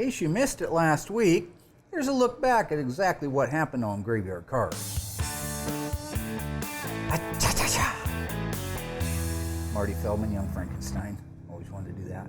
case you missed it last week, here's a look back at exactly what happened on Graveyard Carz. Marty Feldman, Young Frankenstein. Always wanted to do that.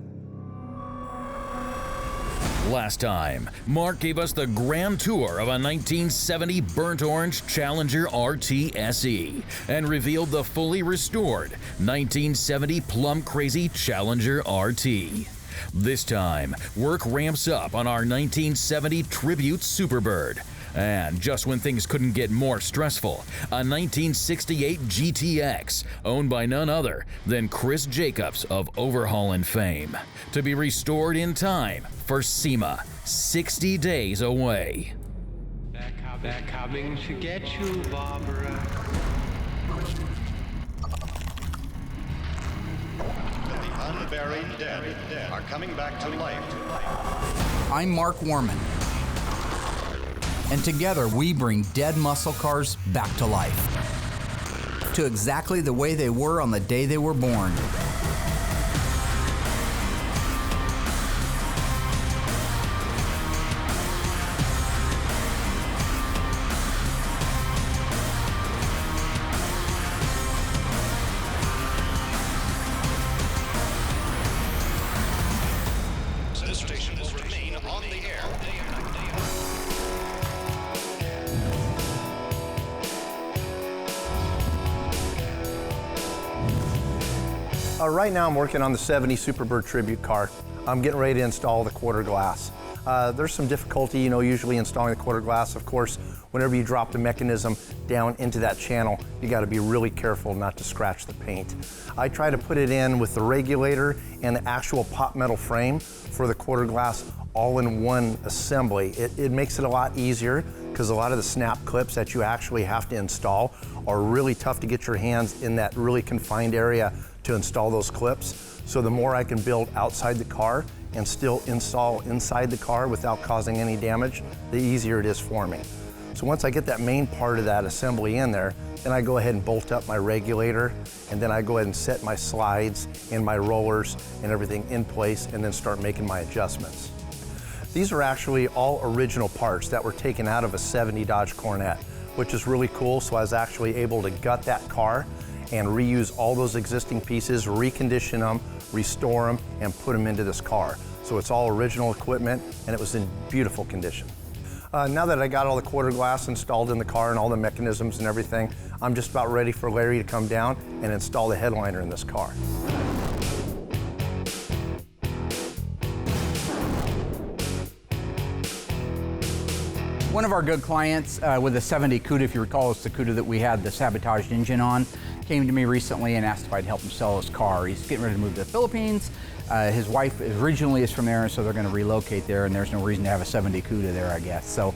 Last time, Mark gave us the grand tour of a 1970 burnt orange Challenger RT SE and revealed the fully restored 1970 plum crazy Challenger RT. This time, work ramps up on our 1970 Tribute Superbird. And just when things couldn't get more stressful, a 1968 GTX owned by none other than Chris Jacobs of Overhaulin fame, to be restored in time for SEMA, 60 days away. They're coming to get you, Barbara. The unburied dead are coming back to life. I'm Mark Warman, and together we bring dead muscle cars back to life, to exactly the way they were on the day they were born. This station will remain on the air. Right now I'm working on the 70 Superbird Tribute car. I'm getting ready to install the quarter glass. There's some difficulty, usually installing the quarter glass. Of course, whenever you drop the mechanism down into that channel, you got to be really careful not to scratch the paint. I try to put it in with the regulator and the actual pot metal frame for the quarter glass all in one assembly. It makes it a lot easier because a lot of the snap clips that you actually have to install are really tough to get your hands in that really confined area to install those clips. So the more I can build outside the car and still install inside the car without causing any damage, the easier it is for me. So once I get that main part of that assembly in there, then I go ahead and bolt up my regulator, and then I go ahead and set my slides and my rollers and everything in place, and then start making my adjustments. These are actually all original parts that were taken out of a 70 Dodge Cornet, which is really cool. So I was actually able to gut that car and reuse all those existing pieces, recondition them, restore them, and put them into this car. So it's all original equipment, and it was in beautiful condition. Now that I got all the quarter glass installed in the car and all the mechanisms and everything, I'm just about ready for Larry to come down and install the headliner in this car. One of our good clients with a 70 Cuda, if you recall, it's the Cuda that we had the sabotaged engine on, came to me recently and asked if I'd help him sell his car. He's getting ready to move to the Philippines. His wife originally is from there, so they're going to relocate there, and there's no reason to have a 70 Cuda there, I guess. So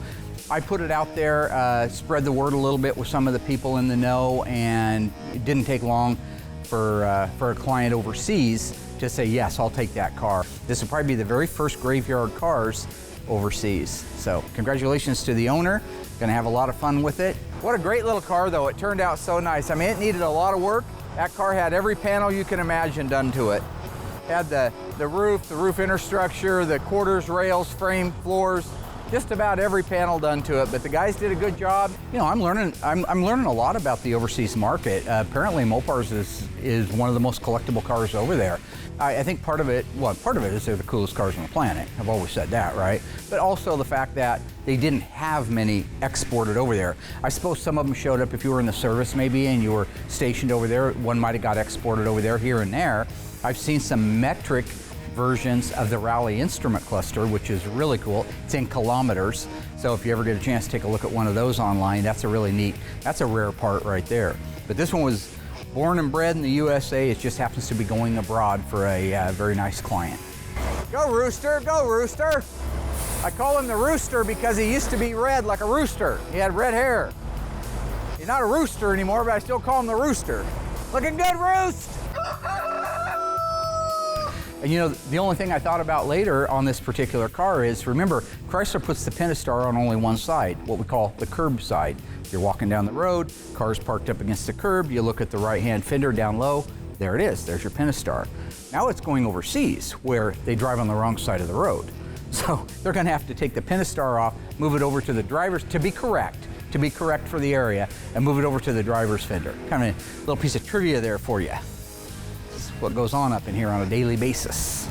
I put it out there, spread the word a little bit with some of the people in the know, and it didn't take long for a client overseas to say, yes, I'll take that car. This will probably be the very first Graveyard Carz overseas. So congratulations to the owner. Gonna have a lot of fun with it. What a great little car though. It turned out so nice. I mean, it needed a lot of work. That car had every panel you can imagine done to it. Had the roof interstructure, the quarters, rails, frame, floors, just about every panel done to it. But the guys did a good job. I'm learning a lot about the overseas market. Apparently Mopar's is one of the most collectible cars over there. I think part of it is they're the coolest cars on the planet. I've always said that, right? But also the fact that they didn't have many exported over there. I suppose some of them showed up if you were in the service maybe and you were stationed over there. One might have got exported over there, here and there. I've seen some metric versions of the Rally instrument cluster, which is really cool. It's in kilometers. So if you ever get a chance to take a look at one of those online, that's a really neat, that's a rare part right there. But this one was born and bred in the USA. It just happens to be going abroad for a very nice client. Go Rooster, go Rooster. I call him the Rooster because he used to be red like a rooster. He had red hair. He's not a rooster anymore, but I still call him the Rooster. Looking good, Roost! And the only thing I thought about later on this particular car is, remember, Chrysler puts the Pentastar on only one side, what we call the curb side. You're walking down the road, car's parked up against the curb, you look at the right-hand fender down low, there it is, there's your Pentastar. Now it's going overseas, where they drive on the wrong side of the road. So they're gonna have to take the Pentastar off, move it over to the driver's, to be correct for the area, and move it over to the driver's fender. Kind of a little piece of trivia there for you. This is what goes on up in here on a daily basis.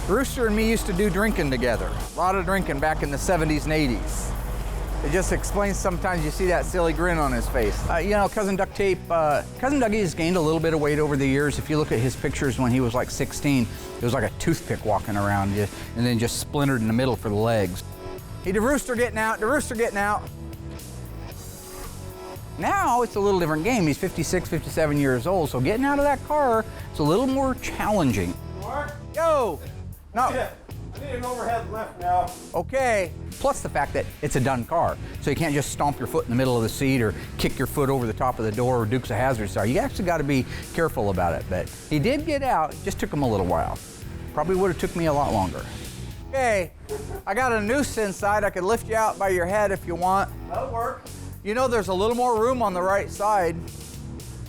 Rooster and me used to do drinking together. A lot of drinking back in the 70s and 80s. It just explains sometimes you see that silly grin on his face. You know, Cousin Duct Tape, Cousin Dougie has gained a little bit of weight over the years. If you look at his pictures when he was like 16, it was like a toothpick walking around you, and then just splintered in the middle for the legs. Hey, the Rooster getting out, the Rooster getting out. Now it's a little different game. He's 56, 57 years old, so getting out of that car is a little more challenging. Mark? Yo! No. Yeah, I need an overhead lift now. Okay. Plus the fact that it's a done car. So you can't just stomp your foot in the middle of the seat or kick your foot over the top of the door or Dukes of Hazzard style. You actually got to be careful about it. But he did get out. It just took him a little while. Probably would have took me a lot longer. Okay, I got a noose inside. I could lift you out by your head if you want. That'll work. You know there's a little more room on the right side.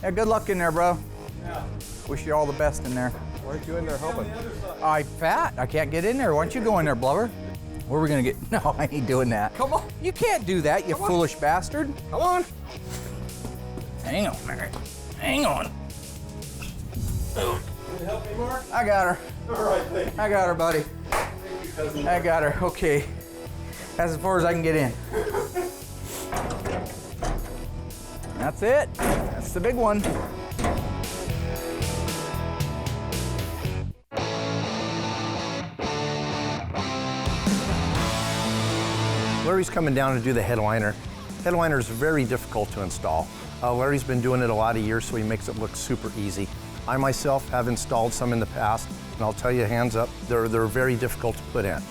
Yeah, good luck in there, bro. Yeah. Wish you all the best in there. Why aren't you in there helping? I'm fat. I can't get in there. Why don't you go in there, Blubber? Where are we gonna get? No, I ain't doing that. Come on. You can't do that, you foolish bastard. Come on. Hang on, Mary. Hang on. Can you help me, Mark? I got her. All right, thank you. I got her, buddy. Thank you, cousin. I got her. Okay. That's as far as I can get in. That's it. That's the big one. Larry's coming down to do the headliner. Headliner is very difficult to install. Larry's been doing it a lot of years, so he makes it look super easy. I myself have installed some in the past, and I'll tell you, hands up, they're very difficult to put in.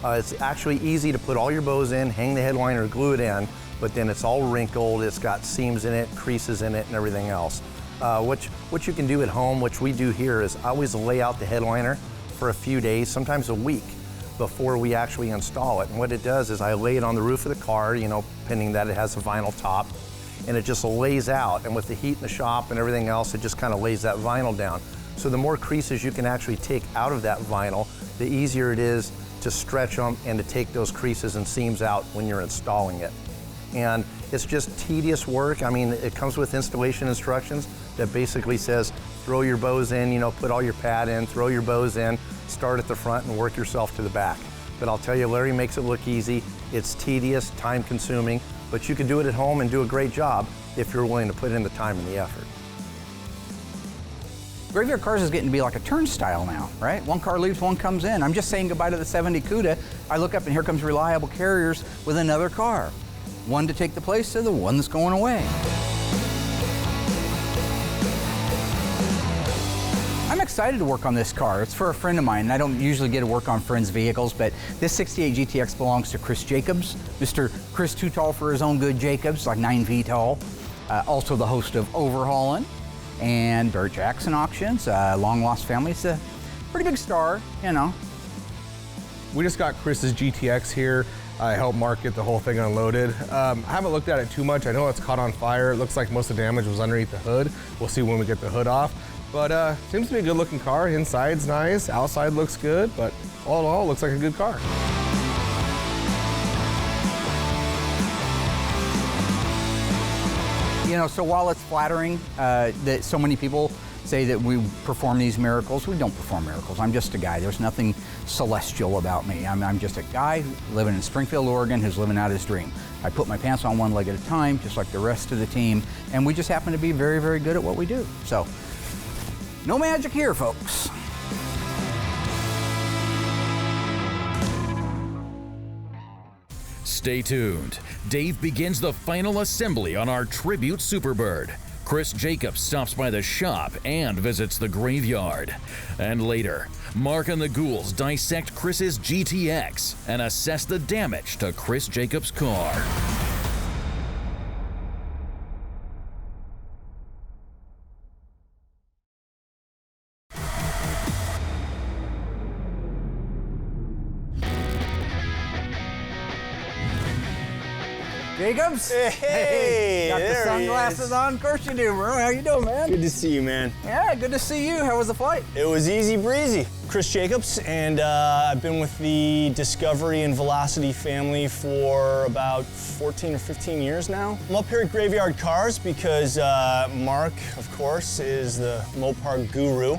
It's actually easy to put all your bows in, hang the headliner, glue it in, but then it's all wrinkled, it's got seams in it, creases in it, and everything else. What you can do at home, which we do here, is I always lay out the headliner for a few days, sometimes a week, before we actually install it. And what it does is I lay it on the roof of the car, you know, pending that it has a vinyl top, and it just lays out. And with the heat in the shop and everything else, it just kind of lays that vinyl down. So the more creases you can actually take out of that vinyl, the easier it is to stretch them and to take those creases and seams out when you're installing it. And it's just tedious work. I mean, it comes with installation instructions that basically says, throw your bows in, you know, put all your pad in, throw your bows in, start at the front and work yourself to the back. But I'll tell you, Larry makes it look easy. It's tedious, time consuming, but you can do it at home and do a great job if you're willing to put in the time and the effort. Graveyard Carz is getting to be like a turnstile now, right? One car leaves, one comes in. I'm just saying goodbye to the 70 Cuda. I look up and here comes Reliable Carriers with another car. One to take the place of the one that's going away. I'm excited to work on this car. It's for a friend of mine. I don't usually get to work on friends' vehicles, but this 68 GTX belongs to Chris Jacobs. Mr. Chris Too Tall for his own good Jacobs, like 9 feet tall. Also the host of Overhaulin and Barrett Jackson Auctions, long lost family. It's a pretty big star, you know. We just got Chris's GTX here. I helped Mark get the whole thing unloaded. I haven't looked at it too much. I know it's caught on fire. It looks like most of the damage was underneath the hood. We'll see when we get the hood off. But seems to be a good looking car. Inside's nice, outside looks good, but all in all, it looks like a good car. You know, so while it's flattering that so many people say that we perform these miracles, we don't perform miracles. I'm just a guy. There's nothing celestial about me. I'm just a guy living in Springfield, Oregon, who's living out his dream. I put my pants on one leg at a time, just like the rest of the team, and we just happen to be very, very good at what we do. So, no magic here, folks. Stay tuned. Dave begins the final assembly on our tribute Superbird. Chris Jacobs stops by the shop and visits the graveyard. And later, Mark and the Ghouls dissect Chris's GTX and assess the damage to Chris Jacobs' car. Jacobs? Hey, got the there he sunglasses is. on. Of course you do, bro. How you doing, man? Good to see you, man. Yeah, good to see you. How was the flight? It was easy breezy. Chris Chris Jacobs, and I've been with the Discovery and Velocity family for about 14 or 15 years now. I'm up here at Graveyard Carz because Mark, of course, is the Mopar guru,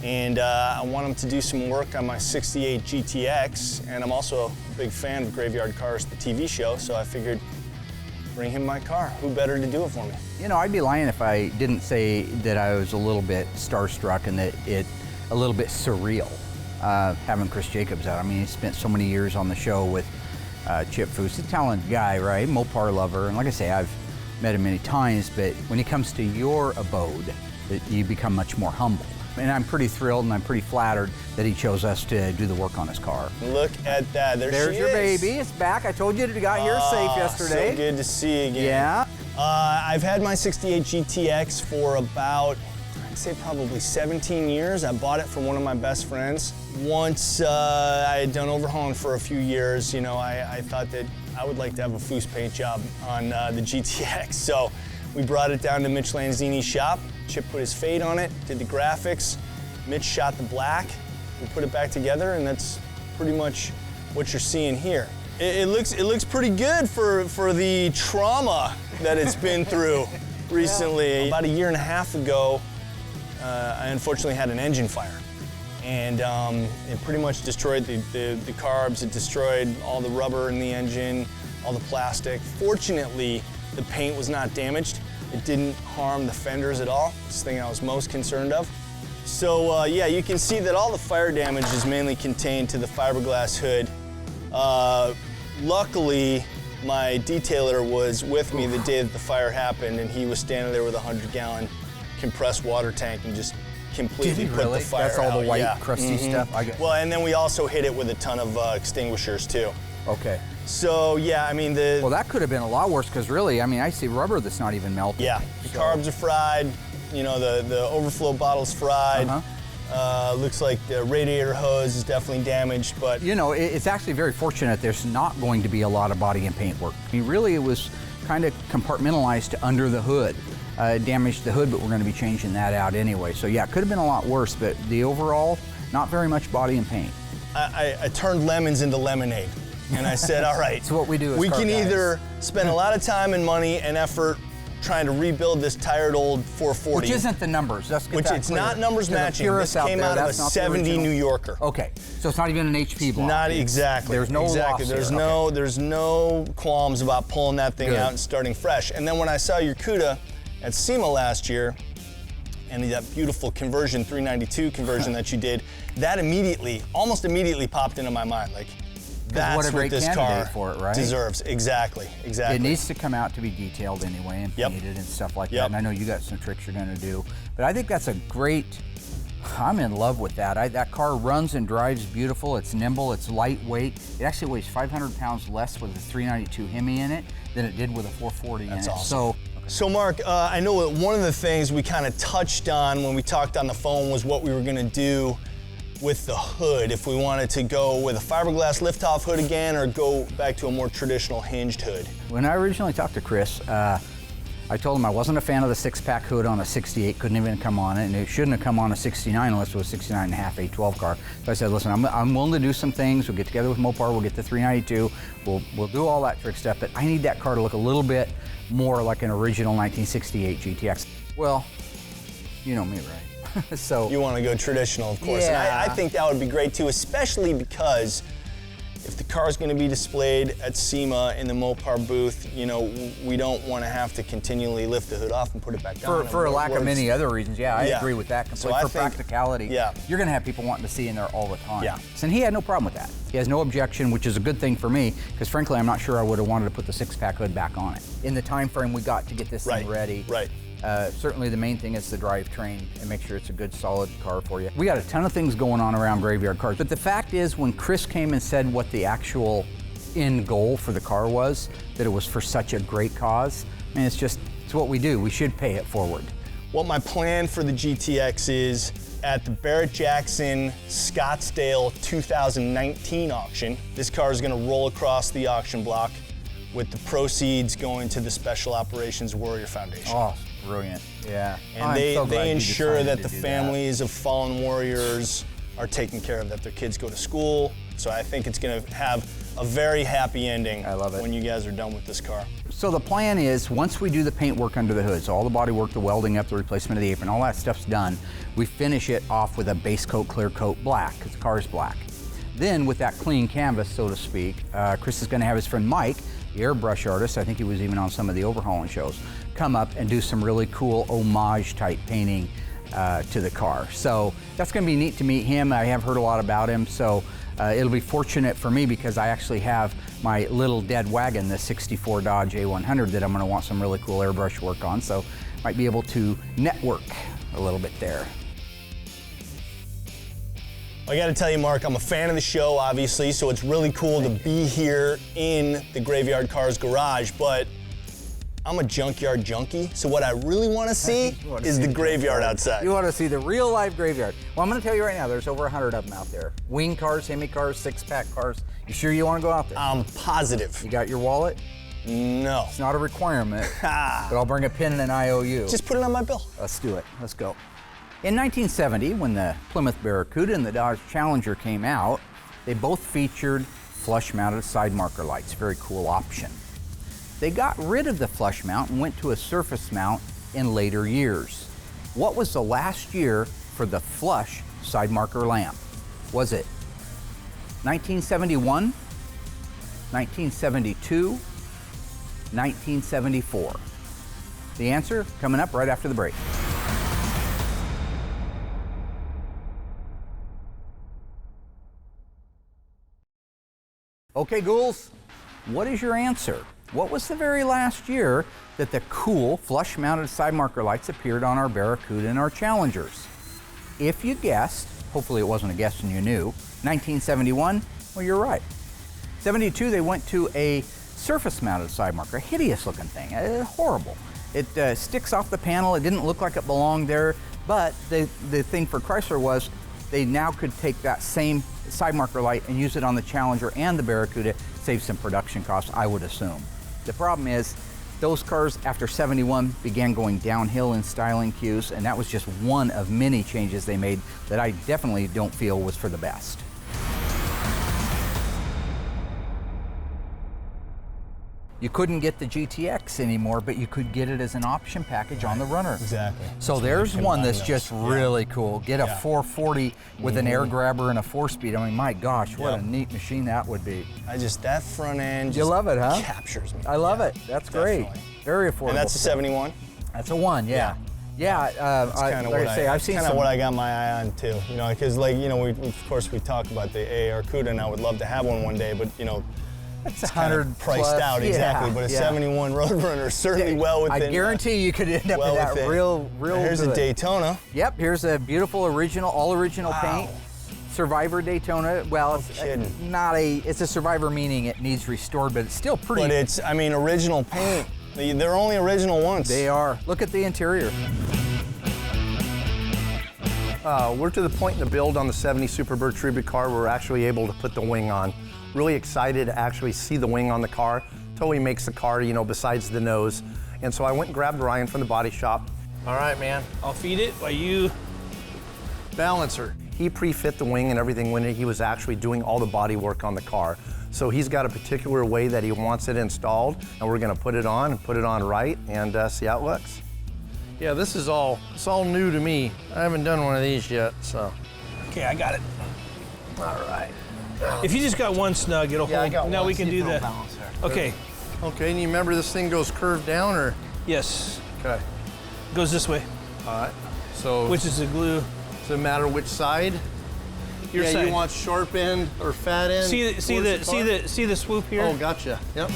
and I want him to do some work on my 68 GTX, and I'm also a big fan of Graveyard Carz, the TV show, so I figured bring him my car. Who better to do it for me? You know, I'd be lying if I didn't say that I was a little bit starstruck and that a little bit surreal having Chris Jacobs out. I mean, he spent so many years on the show with Chip Foose, a talented guy, right? Mopar lover, and like I say, I've met him many times, but when it comes to your abode, you become much more humble. And I'm pretty thrilled and I'm pretty flattered that he chose us to do the work on his car. Look at that, There's she your is. baby, it's back. I told you it got here safe yesterday. So good to see you again. Yeah. I've had my 68 GTX for about, I'd say probably 17 years. I bought it from one of my best friends. Once I had done overhauling for a few years, you know, I thought that I would like to have a Foose paint job on the GTX. So we brought it down to Mitch Lanzini's shop. Chip put his fade on it, did the graphics. Mitch shot the black. We put it back together, and that's pretty much what you're seeing here. It looks pretty good for the trauma that it's been through recently. Yeah. About a year and a half ago, I unfortunately had an engine fire, and it pretty much destroyed the carbs. It destroyed all the rubber in the engine, all the plastic. Fortunately, the paint was not damaged. It didn't harm the fenders at all. It's the thing I was most concerned of. So yeah, you can see that all the fire damage is mainly contained to the fiberglass hood. Luckily, my detailer was with me the day that the fire happened, and he was standing there with a 100-gallon compressed water tank and just completely put the fire out. That's all the white, crusty stuff? I guess. Well, and then we also hit it with a ton of extinguishers, too. Okay. So, yeah, I mean, well, that could have been a lot worse, because really, I mean, I see rubber that's not even melted. Yeah, the carbs are fried, you know, the overflow bottle's fried. Looks like the radiator hose is definitely damaged, but... You know, it's actually very fortunate there's not going to be a lot of body and paint work. I mean, really, it was kind of compartmentalized to under the hood. It damaged the hood, but we're going to be changing that out anyway. So yeah, it could have been a lot worse, but the overall, not very much body and paint. I turned lemons into lemonade, and I said, all right. It's what we do as we car can guys. Either spend a lot of time and money and effort trying to rebuild this tired old 440. Which isn't the numbers. Which it's not numbers matching. This came out of a 70 New Yorker. Okay, so it's not even an HP block. Not exactly. There's no loss There's here. no there's no qualms about pulling that thing out and starting fresh. And then when I saw your Cuda at SEMA last year, and that beautiful conversion, 392 conversion that you did, that immediately, almost immediately popped into my mind. Like, that's what this car for it, right? deserves. Exactly. It needs to come out to be detailed anyway and painted and stuff like that. And I know you got some tricks you're going to do, but I think that's a great. I'm in love with that. That car runs and drives beautiful. It's nimble. It's lightweight. It actually weighs 500 pounds less with a 392 Hemi in it than it did with a 440 in it. That's awesome. So Mark, I know that one of the things we kind of touched on when we talked on the phone was what we were going to do with the hood, if we wanted to go with a fiberglass liftoff hood again or go back to a more traditional hinged hood. When I originally talked to Chris, I told him I wasn't a fan of the 6-pack hood on a 68, couldn't even come on it, and it shouldn't have come on a 69 unless it was a 69.5 812 car. So I said, listen, I'm willing to do some things. We'll get together with Mopar, we'll get the 392, we'll do all that trick stuff, but I need that car to look a little bit more like an original 1968 GTX. Well, you know me, right? So you want to go traditional, of course. Yeah. And I think that would be great too, especially because if the car is going to be displayed at SEMA in the Mopar booth, you know, we don't want to have to continually lift the hood off and put it back down. For lack of many other reasons, I agree with that completely. So for practicality, you're going to have people wanting to see in there all the time. Yeah. And he had no problem with that. He has no objection, which is a good thing for me, because frankly, I'm not sure I would have wanted to put the 6-pack hood back on it. In the time frame we got to get this thing ready. Right. Certainly the main thing is the drivetrain and make sure it's a good solid car for you. We got a ton of things going on around Graveyard Carz, but the fact is when Chris came and said what the actual end goal for the car was, that it was for such a great cause, I mean, it's what we do. We should pay it forward. What my plan for the GTX is at the Barrett-Jackson Scottsdale 2019 auction. This car is going to roll across the auction block with the proceeds going to the Special Operations Warrior Foundation. Oh, brilliant. Yeah. And they ensure that the families of fallen warriors are taken care of, that their kids go to school. So I think it's gonna have a very happy ending. I love it. When you guys are done with this car. So the plan is, once we do the paint work under the hood, so all the body work, the welding up, the replacement of the apron, all that stuff's done, we finish it off with a base coat, clear coat black, because the car's black. Then with that clean canvas, so to speak, Chris is gonna have his friend Mike, the airbrush artist, I think he was even on some of the Overhaulin shows, come up and do some really cool homage type painting to the car. So that's gonna be neat to meet him. I have heard a lot about him, so it'll be fortunate for me because I actually have my little dead wagon, the 64 Dodge A100, that I'm gonna want some really cool airbrush work on, so might be able to network a little bit there. I gotta tell you, Mark, I'm a fan of the show, obviously, so it's really cool to be here in the Graveyard Carz garage, but I'm a junkyard junkie, so what I really wanna see is the graveyard outside. You wanna see the real live graveyard. Well, I'm gonna tell you right now, there's over 100 of them out there. Wing cars, hemi cars, 6-pack cars. You sure you wanna go out there? I'm positive. You got your wallet? No. It's not a requirement, but I'll bring a pin and an IOU. Just put it on my bill. Let's do it, let's go. In 1970, when the Plymouth Barracuda and the Dodge Challenger came out, they both featured flush-mounted side marker lights, very cool option. They got rid of the flush mount and went to a surface mount in later years. What was the last year for the flush side marker lamp? Was it 1971, 1972, 1974? The answer coming up right after the break. Okay, ghouls, what is your answer? What was the very last year that the cool flush-mounted side marker lights appeared on our Barracuda and our Challengers? If you guessed, hopefully it wasn't a guess and you knew, 1971, well, you're right. 72, they went to a surface-mounted side marker, a hideous-looking thing, horrible. It sticks off the panel, it didn't look like it belonged there, but the thing for Chrysler was they now could take that same side marker light and use it on the Challenger and the Barracuda, save some production costs, I would assume. The problem is, those cars after 71 began going downhill in styling cues, and that was just one of many changes they made that I definitely don't feel was for the best. You couldn't get the GTX anymore, but you could get it as an option package on the Runner. Exactly. So there's one that's just really cool. Get a 440 with an air grabber and a 4-speed. I mean, my gosh, what a neat machine that would be. That front end just you love it, huh? captures me. I love it. That's great. Very affordable. And that's a 71? That's a 1, yeah. Yeah, That's kind of what I've seen what I got my eye on too. You know, because like, you know, of course we talk about the AAR Cuda, and I would love to have one day, but you know, it's 100 priced out, exactly. But a 71 Roadrunner is certainly well within. I guarantity you could end up in that real Here's good. a Daytona. Yep, here's a beautiful original, all original paint. Survivor Daytona. Well, it's not it's a Survivor, meaning it needs restored, but it's still pretty. But it's, I mean, original paint. They're only original once. They are. Look at the interior. We're to the point in the build on the 70 Superbird Tribute car where we're actually able to put the wing on. Really excited to actually see the wing on the car. Totally makes the car, you know, besides the nose. And so I went and grabbed Ryan from the body shop. All right, man. I'll feed it while you balance her. He pre-fit the wing and everything when he was actually doing all the body work on the car. So he's got a particular way that he wants it installed, and we're gonna put it on right and see how it looks. Yeah, it's all new to me. I haven't done one of these yet, so. Okay, I got it. All right. If you just got one snug, it'll hold. Now we can do the. Okay. Okay, and you remember this thing goes curved down, or? Yes. Okay. Goes this way. All right. So. Which is the glue? Does it matter which side? Your side. You want sharp end or fat end? See the swoop here? Oh, gotcha. Yep.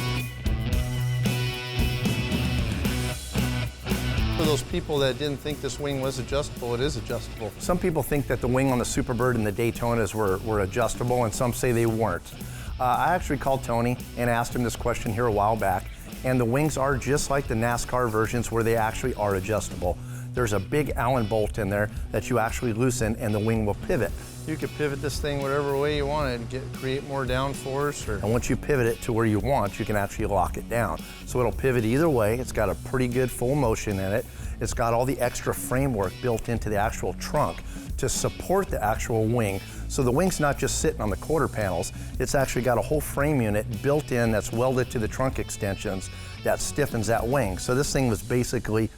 For those people that didn't think this wing was adjustable, it is adjustable. Some people think that the wing on the Superbird and the Daytonas were adjustable, and some say they weren't. I actually called Tony and asked him this question here a while back, and the wings are just like the NASCAR versions where they actually are adjustable. There's a big Allen bolt in there that you actually loosen and the wing will pivot. You could pivot this thing whatever way you want it, create more downforce. And once you pivot it to where you want, you can actually lock it down. So it'll pivot either way. It's got a pretty good full motion in it. It's got all the extra framework built into the actual trunk to support the actual wing. So the wing's not just sitting on the quarter panels, it's actually got a whole frame unit built in that's welded to the trunk extensions that stiffens that wing. So this thing was basically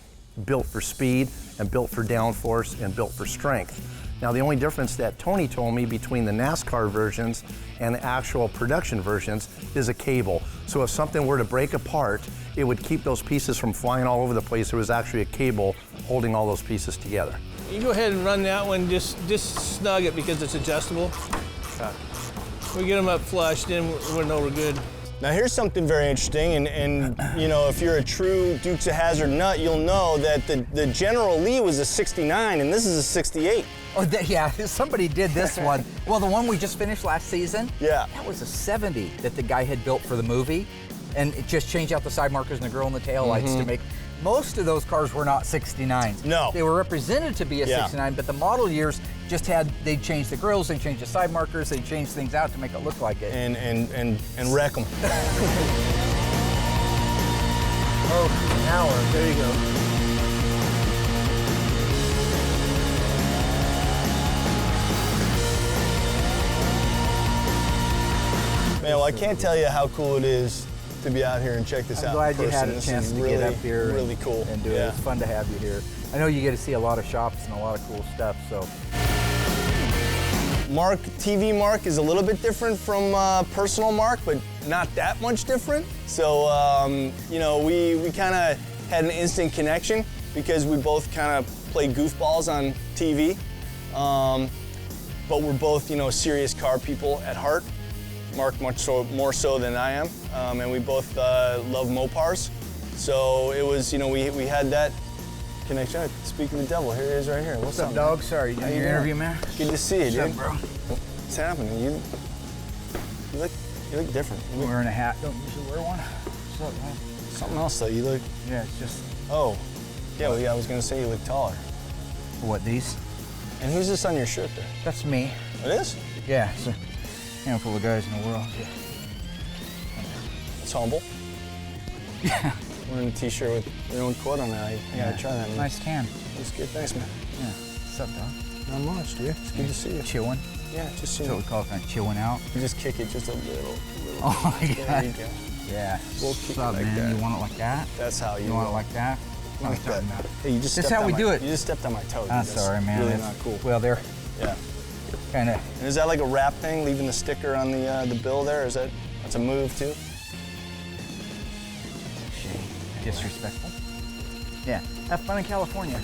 built for speed and built for downforce and built for strength. Now the only difference that Tony told me between the NASCAR versions and the actual production versions is a cable. So if something were to break apart, it would keep those pieces from flying all over the place. There was actually a cable holding all those pieces together. You go ahead and run that one, just snug it because it's adjustable. We get them up flush, then we'll know we're good. Now here's something very interesting, and you know, if you're a true Dukes of Hazzard nut, you'll know that the General Lee was a 69 and this is a 68. Oh, yeah, somebody did this one. Well, the one we just finished last season, yeah, that was a 70 that the guy had built for the movie, and it just changed out the side markers and the grill and the tail lights to make. Most of those cars were not 69s. No. They were represented to be a 69, but the model years just they changed the grills, they changed the side markers, they changed things out to make it look like it. And wreck them. Oh, an hour, there you go. Man, well, I can't tell you how cool it is to be out here and check this out. I'm glad in you had person. a chance to really, get up here really cool. and do it. It's fun to have you here. I know you get to see a lot of shops and a lot of cool stuff, so. TV Mark is a little bit different from personal Mark, but not that much different. So, you know, we kind of had an instant connection because we both kind of play goofballs on TV. But we're both, you know, serious car people at heart. Mark more so than I am, and we both love Mopars. So it was, you know, we had that connection. Speaking of the devil, here he is right here. What's up, dog? Sorry, you doing your interview, man? Good to see you, dude. What's up, bro? What's happening? You look different. I'm wearing a hat. Don't usually wear one. What's up, man? Something else though. You look. Yeah, it's just. Oh, yeah. Well, yeah. I was gonna say you look taller. What, these? And who's this on your shirt there? That's me. It is? Yeah. It's a handful of guys in the world. Yeah. It's humble. Yeah. Wearing a t-shirt with your own quote on it. I gotta try that, man. Nice tan. It's good. Thanks, man. Yeah. What's up, dog? Not much, dude. It's good to see you. Chilling. Yeah, just That's what we call it, kind of chilling out. You just kick it just a little. Oh my God. There you go. Yeah. We'll kick What's up, it like man? that. You want it like that? That's how you. You want it like that? Like that. Hey, you just. That's stepped how on we my- do it. You just stepped on my toe. Dude. I'm That's sorry, man. Really That's not cool. Well, they're Yeah. kind of. And is that like a wrap thing, leaving the sticker on the bill there? Is that's a move too? Disrespectful. Yeah. Have fun in California.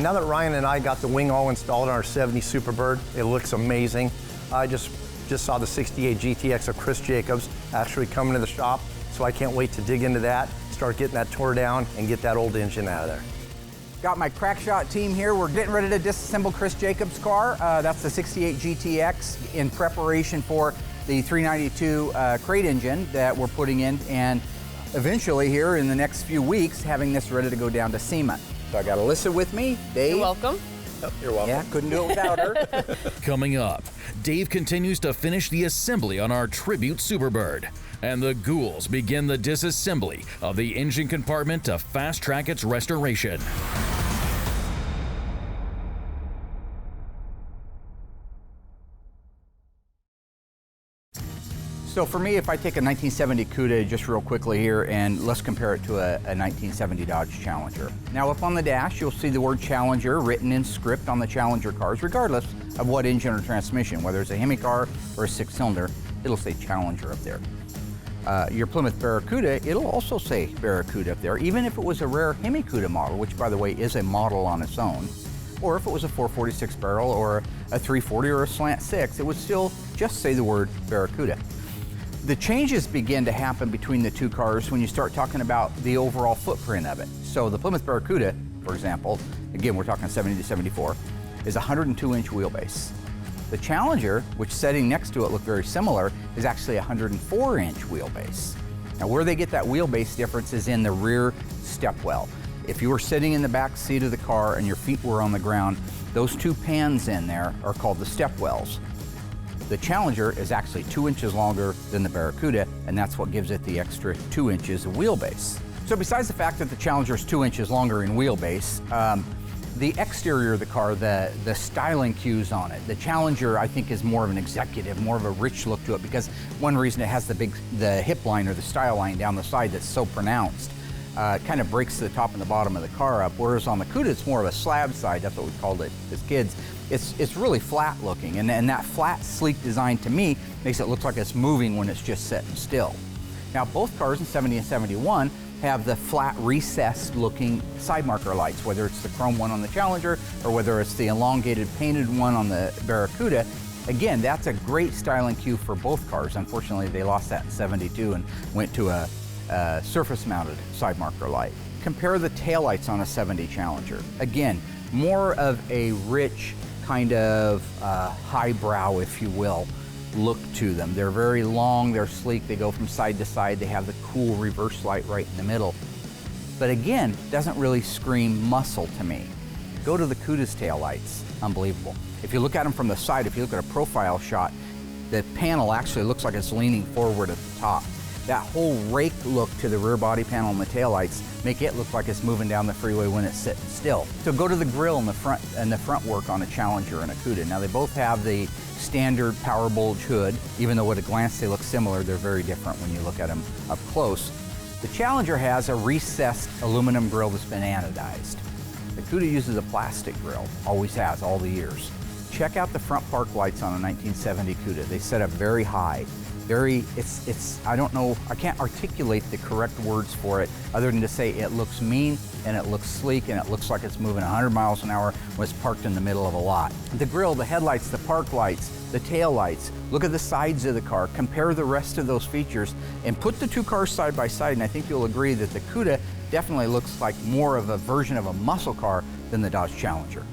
Now that Ryan and I got the wing all installed on our 70 Superbird, it looks amazing. I just saw the 68 GTX of Chris Jacobs actually coming to the shop, so I can't wait to dig into that, start getting that tore down, and get that old engine out of there. Got my Crackshot team here. We're getting ready to disassemble Chris Jacobs' car. That's the 68 GTX in preparation for the 392 crate engine that we're putting in, and eventually here in the next few weeks, having this ready to go down to SEMA. So I got Alyssa with me. Dave. You're welcome. Oh, you're welcome. Yeah, couldn't do it without her. Coming up, Dave continues to finish the assembly on our Tribute Superbird, and the ghouls begin the disassembly of the engine compartment to fast-track its restoration. So for me, if I take a 1970 Cuda just real quickly here, and let's compare it to a 1970 Dodge Challenger. Now up on the dash, you'll see the word Challenger written in script on the Challenger cars, regardless of what engine or transmission, whether it's a Hemi car or a 6-cylinder, it'll say Challenger up there. Your Plymouth Barracuda, it'll also say Barracuda up there, even if it was a rare Hemi Cuda model, which by the way is a model on its own, or if it was a 446 barrel or a 340 or a slant 6, it would still just say the word Barracuda. The changes begin to happen between the two cars when you start talking about the overall footprint of it. So the Plymouth Barracuda, for example, again, we're talking 70 to 74, is a 102-inch wheelbase. The Challenger, which setting next to it look very similar, is actually a 104-inch wheelbase. Now where they get that wheelbase difference is in the rear stepwell. If you were sitting in the back seat of the car and your feet were on the ground, those two pans in there are called the stepwells. The Challenger is actually 2 inches longer than the Barracuda, and that's what gives it the extra 2 inches of wheelbase. So besides the fact that the Challenger is 2 inches longer in wheelbase, the exterior of the car, the styling cues on it, the Challenger I think is more of an executive, more of a rich look to it, because one reason it has the hip line or the style line down the side that's so pronounced. It kind of breaks the top and the bottom of the car up, whereas on the Cuda it's more of a slab side. That's what we called it as kids. It's really flat looking, and that flat, sleek design to me makes it look like it's moving when it's just sitting still. Now both cars in 70 and 71 have the flat, recessed looking side marker lights, whether it's the chrome one on the Challenger or whether it's the elongated painted one on the Barracuda. Again, that's a great styling cue for both cars. Unfortunately, they lost that in 72 and went to a surface-mounted side marker light. Compare the taillights on a 70 Challenger. Again, more of a rich kind of highbrow, if you will, look to them. They're very long, they're sleek, they go from side to side, they have the cool reverse light right in the middle. But again, doesn't really scream muscle to me. Go to the Cuda's taillights, unbelievable. If you look at them from the side, if you look at a profile shot, the panel actually looks like it's leaning forward at the top. That whole rake look to the rear body panel and the taillights make it look like it's moving down the freeway when it's sitting still. So go to the grille and the front work on a Challenger and a Cuda. Now they both have the standard power bulge hood. Even though at a glance they look similar, they're very different when you look at them up close. The Challenger has a recessed aluminum grille that's been anodized. The Cuda uses a plastic grille, always has, all the years. Check out the front park lights on a 1970 Cuda. They set up very high. I don't know, I can't articulate the correct words for it other than to say it looks mean and it looks sleek and it looks like it's moving 100 miles an hour when it's parked in the middle of a lot. The grille, the headlights, the park lights, the tail lights, look at the sides of the car, compare the rest of those features and put the two cars side by side, and I think you'll agree that the Cuda definitely looks like more of a version of a muscle car than the Dodge Challenger.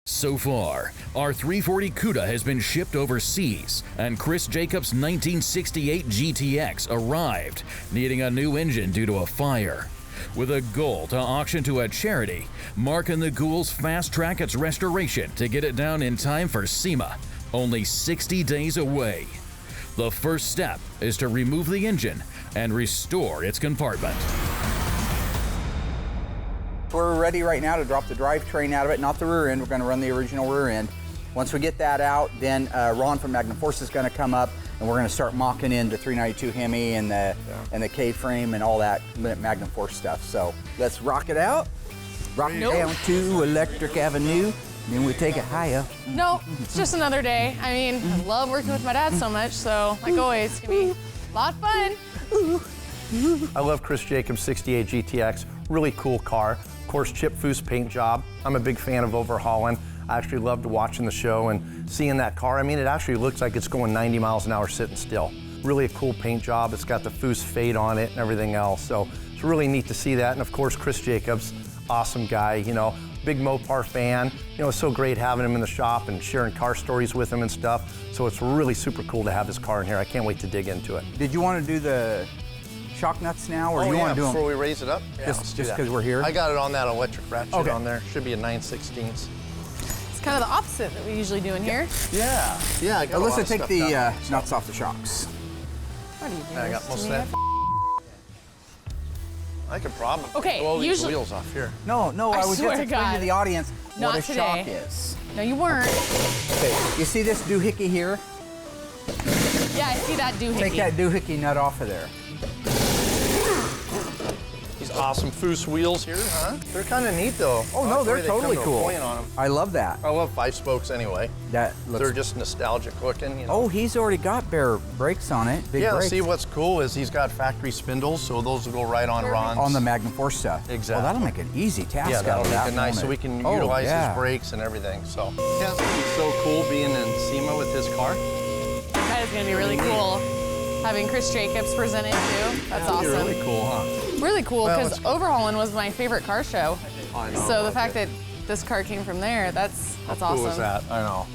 So far, our 340 Cuda has been shipped overseas, and Chris Jacobs' 1968 GTX arrived, needing a new engine due to a fire. With a goal to auction to a charity, Mark and the Ghouls fast-track its restoration to get it down in time for SEMA, only 60 days away. The first step is to remove the engine and restore its compartment. We're ready right now to drop the drivetrain out of it, not the rear end. We're going to run the original rear end. Once we get that out, then Ron from Magnum Force is going to come up, and we're going to start mocking in the 392 Hemi and the K-frame and all that Magnum Force stuff. So let's rock it out. Rock it down to Electric Avenue, then we'll take it higher. No, it's just another day. I mean, I love working with my dad so much, so like always, it's going to be a lot of fun. I love Chris Jacobs' 68 GTX, really cool car. Of course, Chip Foose paint job. I'm a big fan of Overhaulin. I actually loved watching the show and seeing that car. I mean, it actually looks like it's going 90 miles an hour sitting still. Really a cool paint job. It's got the Foose fade on it and everything else. So it's really neat to see that. And of course, Chris Jacobs, awesome guy, you know, big Mopar fan. You know, it's so great having him in the shop and sharing car stories with him and stuff. So it's really super cool to have his car in here. I can't wait to dig into it. Did you want to do the shock nuts now, or you want to do them before we raise it up? Yeah, just because we're here? I got it on that electric ratchet on there. Should be a 9/16. It's kind of the opposite that we usually do in here. Yeah. Yeah, I got Alyssa, take the nuts off the shocks. What are you doing? I got most of that. I could probably blow these wheels off here. No, I was swear just to explaining God. to the audience Not what a today. shock is. No, you weren't. Okay, you see this doohickey here? Yeah, I see that doohickey. Take that doohickey nut off of there. These awesome Foose wheels here, huh? They're kind of neat though. Oh no, they're totally cool. On them. I love that. I love 5 spokes anyway. That looks. They're just nostalgic looking. You know? Oh, he's already got bare brakes on it. Big yeah. brakes. See what's cool is he's got factory spindles, so those will go right on Ron's. On the Magnum Force stuff. Exactly. Well, that'll make an easy task. Yeah, that'll out of make that, it nice, won't so it? we can utilize his brakes and everything. So yeah, it's gonna be so cool being in SEMA with his car. That is going to be really cool. Having Chris Jacobs present it too. That's awesome. Really cool, huh? Really cool, Well, because Overhaulin was my favorite car show. I know. So the fact that this car came from there, that's How awesome. cool is that? I know.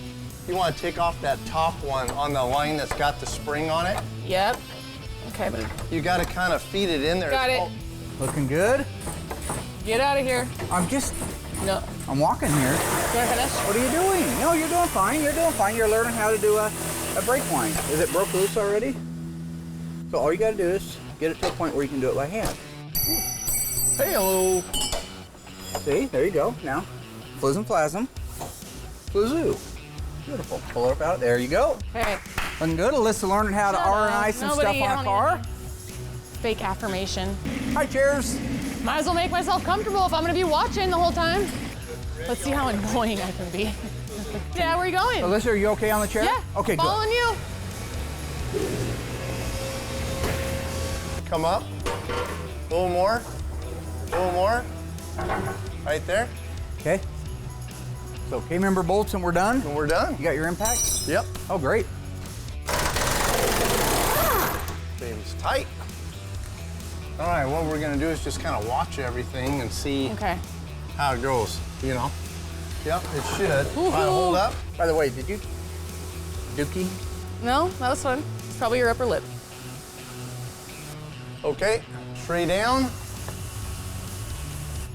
You want to take off that top one on the line that's got the spring on it? Yep. Okay, but You got to kind of feed it in there. got it. Looking good. Get out of here. I'm just No. I'm walking here. You want to finish? What are you doing? No, you're doing fine. You're doing fine. You're learning how to do a brake wind. Is it broke loose already? So all you got to do is get it to a point where you can do it by hand. Hey-o. See, there you go. Now, flizzum plasm. Flizzoo. Beautiful. Pull it up out. There you go. Okay. Looking good. Alyssa learning how to R&I some stuff on a car. Fake affirmation. Hi, cheers. Might as well make myself comfortable if I'm going to be watching the whole time. Let's see how annoying I can be. Yeah, where are you going? Alyssa, are you okay on the chair? Yeah. Okay, following you. Come up. A little more. A little more. Right there. Okay. So K-member bolts and we're done? And we're done. You got your impact? Yep. Oh, great. Seems tight. All right, what we're gonna do is just kind of watch everything and see how it goes, you know? Yep, it should. All right, hold up. By the way, did you dookie? No, that was fun. It's probably your upper lip. Okay, straight down.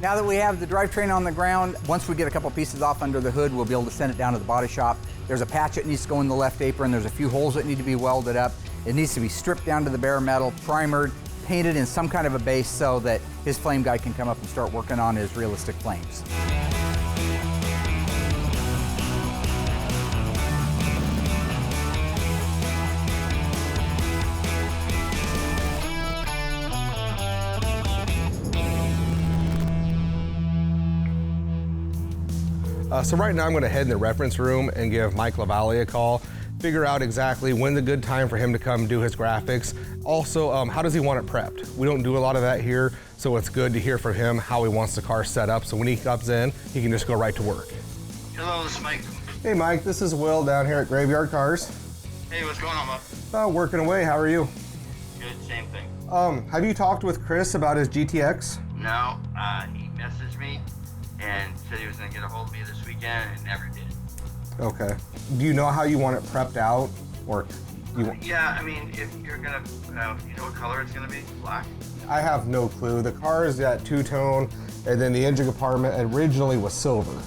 Now that we have the drivetrain on the ground, once we get a couple pieces off under the hood, we'll be able to send it down to the body shop. There's a patch that needs to go in the left apron. There's a few holes that need to be welded up. It needs to be stripped down to the bare metal, primered, painted in some kind of a base so that his flame guy can come up and start working on his realistic flames. So right now I'm going to head in the reference room and give Mike LaValle a call, figure out exactly when the good time for him to come do his graphics. Also, how does he want it prepped? We don't do a lot of that here, so it's good to hear from him how he wants the car set up, so when he comes in, he can just go right to work. Hello, this is Mike. Hey Mike, this is Will down here at Graveyard Carz. Hey, what's going on, Mike? Working away, how are you? Good, same thing. Have you talked with Chris about his GTX? No, he messaged me and said he was going to get a hold of me this weekend and never did. Okay. Do you know how you want it prepped out? Or you want... Yeah, I mean, if you're going to, you know what color it's going to be? Black? I have no clue. The car is at two-tone, and then the engine compartment originally was silver.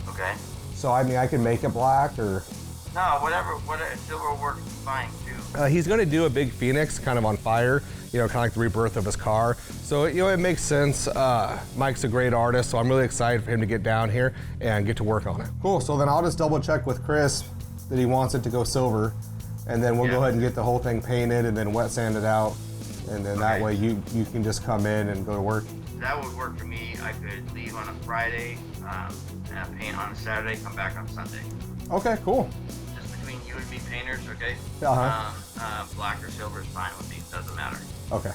Okay. So, I mean, I can make it black, or... No, whatever silver works fine, too. He's going to do a big Phoenix, kind of on fire, you know, kind of like the rebirth of his car. So, you know, it makes sense. Mike's a great artist, so I'm really excited for him to get down here and get to work on it. Cool, so then I'll just double check with Chris that he wants it to go silver, and then we'll go ahead and get the whole thing painted and then wet sand it out, and then that way you can just come in and go to work. That would work for me. I could leave on a Friday, and paint on a Saturday, come back on Sunday. Okay, cool. Just between you and me painters, okay? Black or silver is fine with me, doesn't matter. Okay.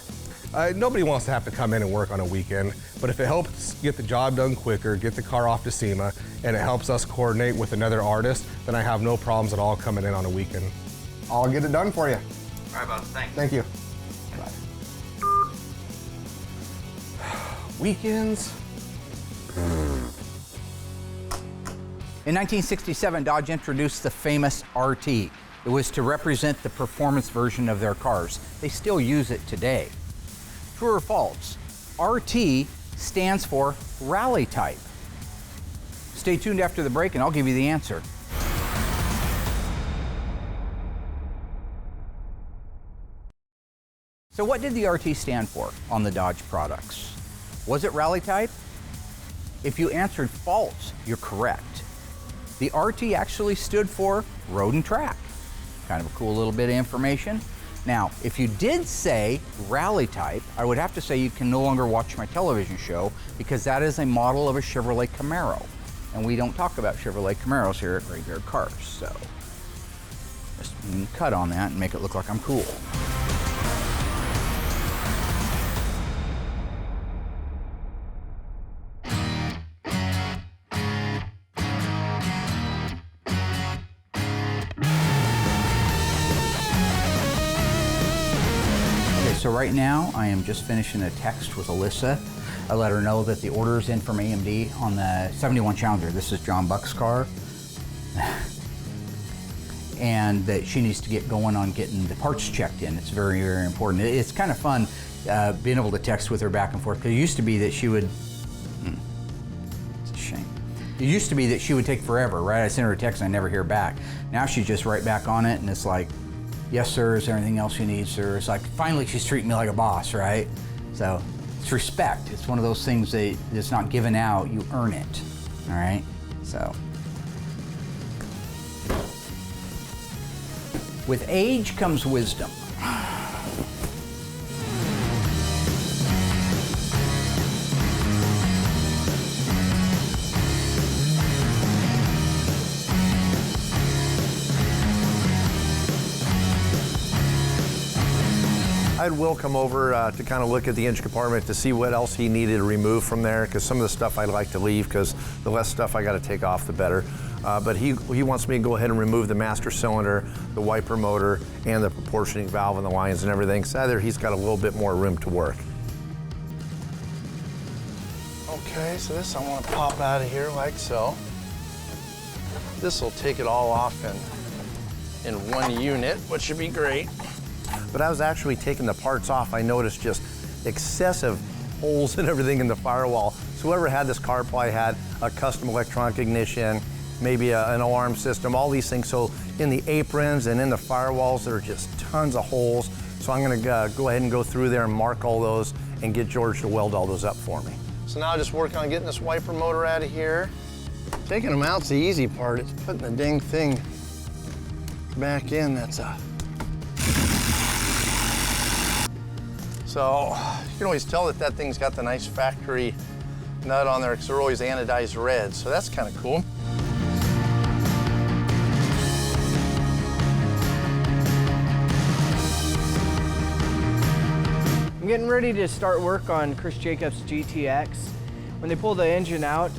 Nobody wants to have to come in and work on a weekend, but if it helps get the job done quicker, get the car off to SEMA, and it helps us coordinate with another artist, then I have no problems at all coming in on a weekend. I'll get it done for you. All right, boss, thanks. Thank you. Bye. Weekends. In 1967, Dodge introduced the famous RT. It was to represent the performance version of their cars. They still use it today. True or false? RT stands for rally type. Stay tuned after the break and I'll give you the answer. So what did the RT stand for on the Dodge products? Was it rally type? If you answered false, you're correct. The RT actually stood for road and track. Kind of a cool little bit of information. Now, if you did say rally type, I would have to say you can no longer watch my television show because that is a model of a Chevrolet Camaro. And we don't talk about Chevrolet Camaros here at Graveyard Carz. So just cut on that and make it look like I'm cool. So right now, I am just finishing a text with Alyssa. I let her know that the order is in from AMD on the 71 Challenger. This is John Buck's car. And that she needs to get going on getting the parts checked in. It's very, very important. It's kind of fun being able to text with her back and forth, because it used to be that she would, it's a shame. It used to be that she would take forever, right? I sent her a text and I never hear back. Now she's just right back on it and it's like, yes, sir, is there anything else you need, sir? It's like, finally she's treating me like a boss, right? So it's respect. It's one of those things that it's not given out, you earn it, all right? So. With age comes wisdom. I had Will come over to kind of look at the engine compartment to see what else he needed to remove from there, because some of the stuff I'd like to leave, because the less stuff I got to take off, the better. But he wants me to go ahead and remove the master cylinder, the wiper motor, and the proportioning valve and the lines and everything. So there he's got a little bit more room to work. Okay, so this I want to pop out of here like so. This will take it all off in one unit, which should be great. But I was actually taking the parts off, I noticed just excessive holes and everything in the firewall. So whoever had this car probably had a custom electronic ignition, maybe an alarm system, all these things. So in the aprons and in the firewalls, there are just tons of holes. So I'm gonna go ahead and go through there and mark all those and get George to weld all those up for me. So now I just work on getting this wiper motor out of here. Taking them out's the easy part. It's putting the dang thing back in. So you can always tell that thing's got the nice factory nut on there because they're always anodized red. So that's kind of cool. I'm getting ready to start work on Chris Jacobs' GTX. When they pulled the engine out,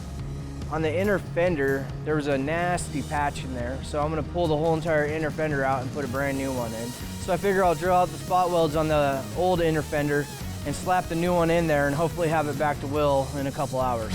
on the inner fender, there was a nasty patch in there. So I'm gonna pull the whole entire inner fender out and put a brand new one in. So I figure I'll drill out the spot welds on the old inner fender and slap the new one in there and hopefully have it back to Will in a couple hours.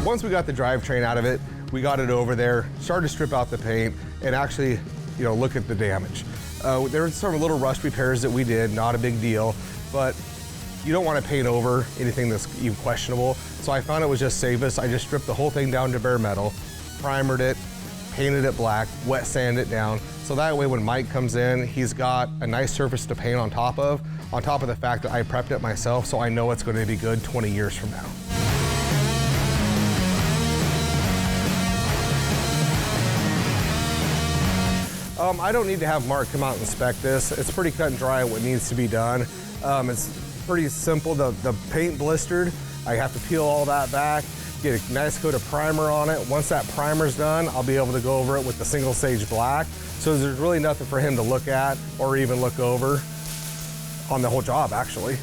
Once we got the drivetrain out of it, we got it over there, started to strip out the paint, and actually, look at the damage. There were some little rust repairs that we did, not a big deal, but you don't want to paint over anything that's even questionable. So I found it was just safest. I just stripped the whole thing down to bare metal, primered it, painted it black, wet sanded it down. So that way when Mike comes in, he's got a nice surface to paint on top of the fact that I prepped it myself, so I know it's going to be good 20 years from now. I don't need to have Mark come out and inspect this. It's pretty cut and dry what needs to be done. It's pretty simple. The paint blistered. I have to peel all that back, get a nice coat of primer on it. Once that primer's done, I'll be able to go over it with the single stage black. So there's really nothing for him to look at or even look over on the whole job, actually.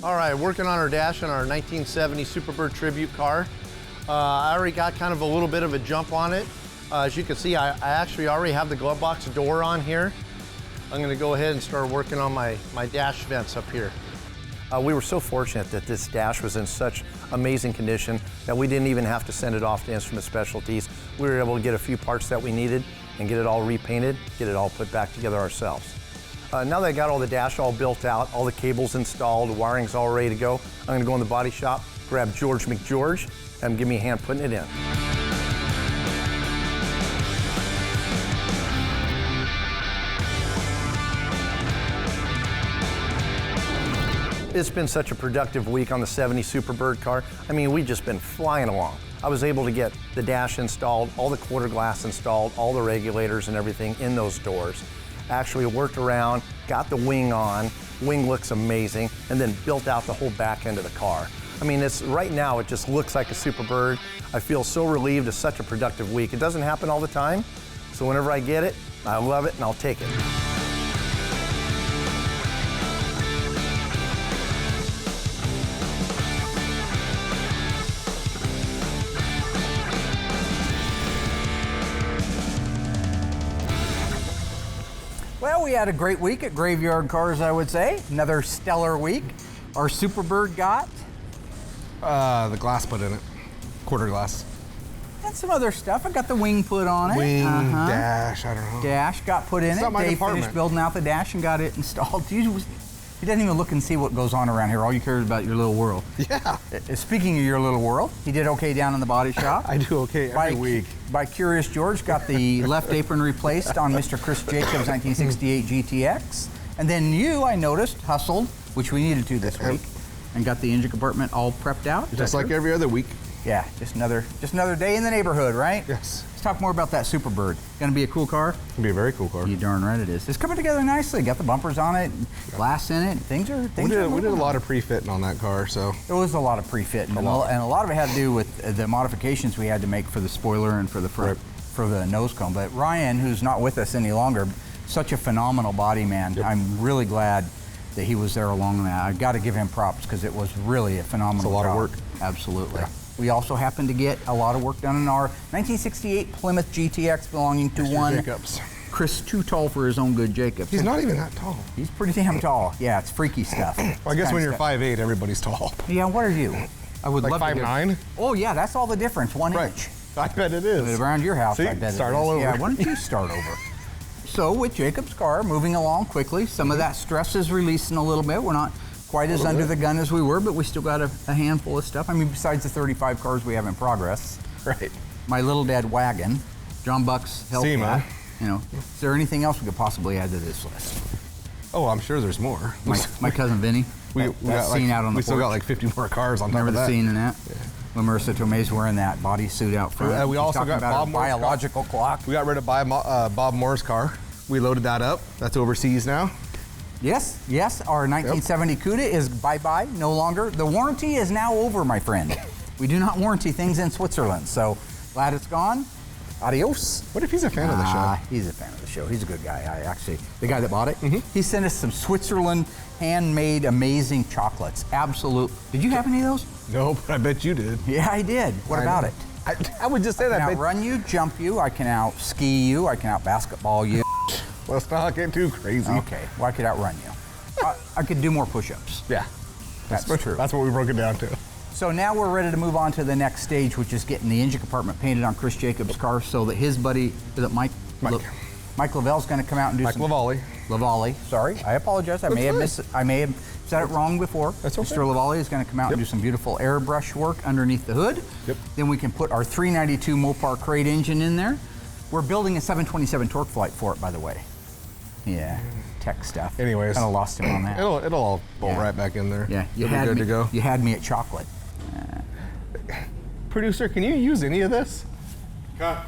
All right, working on our dash on our 1970 Superbird Tribute car. I already got kind of a little bit of a jump on it. As you can see, I actually already have the glove box door on here. I'm gonna go ahead and start working on my dash vents up here. We were so fortunate that this dash was in such amazing condition that we didn't even have to send it off to Instrument Specialties. We were able to get a few parts that we needed and get it all repainted, get it all put back together ourselves. Now that I got all the dash all built out, all the cables installed, the wiring's all ready to go, I'm gonna go in the body shop, grab George McGeorge, and give me a hand putting it in. It's been such a productive week on the 70 Superbird car. I mean, we've just been flying along. I was able to get the dash installed, all the quarter glass installed, all the regulators and everything in those doors. Actually worked around, got the wing on, Wing looks amazing, and then built out the whole back end of the car. I mean, right now it just looks like a Superbird. I feel so relieved. It's such a productive week. It doesn't happen all the time, so whenever I get it, I love it and I'll take it. Well, we had a great week at Graveyard Carz, I would say. Another stellar week. Our Superbird got the glass put in it, quarter glass. and some other stuff. I got the wing put on it. Wing, dash, I don't know. Dash got put in It's it. not my Dave department. finished building out the dash and got it installed. He doesn't even look and see what goes on around here. All you care is about your little world. Yeah. Speaking of your little world, he did okay down in the body shop. I do okay every week. By Curious George, got the left apron replaced on Mr. Chris Jacobs' 1968 GTX. And then you, I noticed, hustled, which we needed to this week, and got the engine compartment all prepped out. Just like every other week. Yeah, just another day in the neighborhood, right? Yes. Let's talk more about that Superbird. Gonna be a cool car? It'll be a very cool car. You darn right it is. It's coming together nicely. Got the bumpers on it, glass in it. Things are. We did a lot of pre-fitting on that car, so. There was a lot of pre-fitting, and a lot of it had to do with the modifications we had to make for the spoiler and for the front, for the nose cone. But Ryan, who's not with us any longer, such a phenomenal body man. Yep. I'm really glad that he was there along that. I got to give him props because it was really a phenomenal job. It's a lot of work. Absolutely. Yeah. We also happened to get a lot of work done in our 1968 Plymouth GTX belonging to one Jacobs. Chris, too tall for his own good Jacobs. He's not even that tall. He's pretty damn tall. Yeah, it's freaky stuff. Well, I guess when you're 5'8", everybody's tall. Yeah, what are you? I would like love 5'9". Oh yeah, that's all the difference. 1 inch. I bet it is. But around your house, See, I bet start it is. all over. Yeah, why don't you start over? So with Jacob's car moving along quickly, some of that stress is releasing a little bit. We're not quite as under the gun as we were, but we still got a handful of stuff. I mean, besides the 35 cars we have in progress. Right. My little dad wagon, John Buck's Hellcat. You know, is there anything else we could possibly add to this list? Oh, I'm sure there's more. My cousin Vinny. We still got like 50 more cars on top Remember of the that. scene in that? Yeah. When Marissa Tomei's wearing that bodysuit out front. We also got Bob biological clock. We got rid of Bob Moore's car. We loaded that up. That's overseas now. Yes, our 1970 Cuda is bye-bye, no longer. The warranty is now over, my friend. We do not warranty things in Switzerland, so glad it's gone. Adios. What if he's a fan of the show? He's a fan of the show. He's a good guy. The guy that bought it, he sent us some Switzerland handmade amazing chocolates. Absolute. Did you have any of those? No, but I bet you did. Yeah, I did. What about it? I would just say that. I can outrun you, jump you, I can out-ski you, I can out-basketball you. Let's not get too crazy. Okay, well, I could outrun you. I could do more push-ups. Yeah. That's true. That's what we broke it down to. So now we're ready to move on to the next stage, which is getting the engine compartment painted on Chris Jacobs' car so that his buddy, is it Mike? Mike Lavelle's going to come out and do some... Lavalli, sorry. I apologize. I may have said it wrong before. That's okay. Mr. Lavalli is going to come out and do some beautiful airbrush work underneath the hood. Yep. Then we can put our 392 Mopar crate engine in there. We're building a 727 torque flight for it, by the way. Yeah, tech stuff. Anyways. Kind of lost him on that. It'll all bolt right back in there. Yeah, It'll be good to go. You had me at chocolate. Producer, can you use any of this? Cut.